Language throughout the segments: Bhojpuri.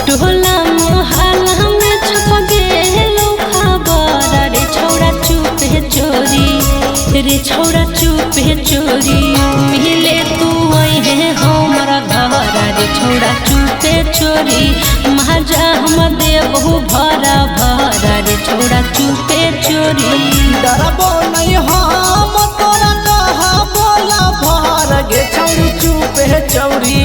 टोला मोहल्ला में छप गेलो खबर रे छौड़ा चुपे चोरी रे छौड़ा चुपे चोरी मिले तू है हमरा घर रे छौड़ा चुपे चोरी महाजा हम देबहु भरा भरा रे छौड़ा चुपे चोरी डरबो नहीं हम तोरा कहा बोला भर गे छौड़ी चुपे चौरी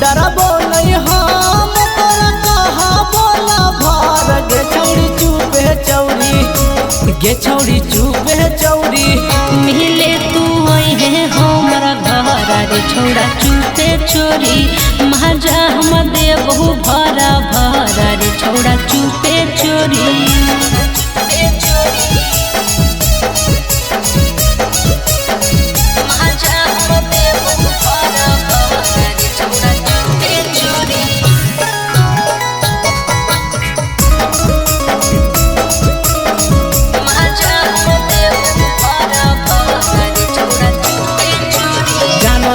डरबो नहीं हम तोरा कहा बोला भर गे छौड़ी चुपे चौरी गे छौड़ी चुपे चौरी मिले तू है हमरा घर रे छौड़ा चुपे चोरी महाजा हम देबहु भरा भरा रे छौड़ा चुपे चोरी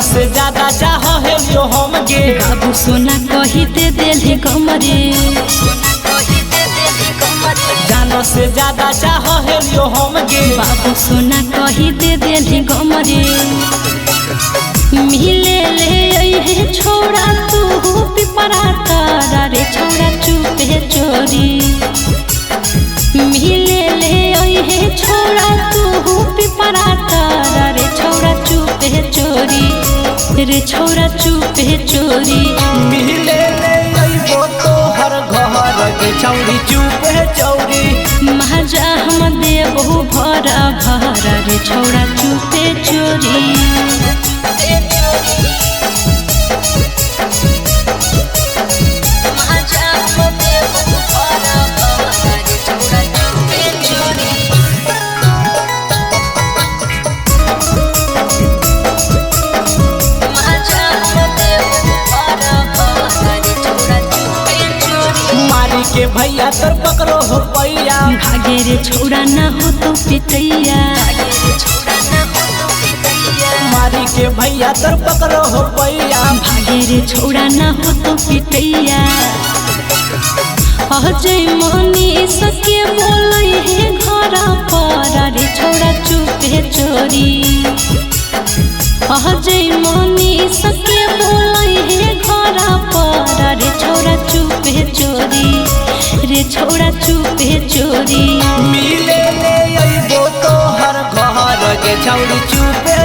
से ज्यादा चाह है यो हम गे बाबू सोना कही दे देले कमरे जानो से ज्यादा चाह है यो हम गे बाबू सोना कही दे देले कमरे मिले ले छोड़ा तू पिपरा तारा रे छौड़ा चुपे चोरी मिले ले छोड़ा तू पिपरा तारा रे छौड़ा चुपे चोरी रे छौड़ा चुपे चोरी मिले ले तो हर घर गे छौड़ी चुपे चौरी महाजा हम देबहु भरा भरा रे छौड़ा चुपे चोरी के भैया तर पकड़ो हो पैया भागे रे छौड़ा ना हो तो पिटैया मारी के भैया तर पकड़ो हो पैया भागे रे छौड़ा ना हो तो पिटैया अजय मनी सके बोलै है घर पर रे छौड़ा चुपे चोरी अजय मनी सके बोलै है घर पर रे छौड़ा चुपे चोरी रे छौड़ा चुपे चोरी मिले ले तो हर घर गे छौड़ी चुपे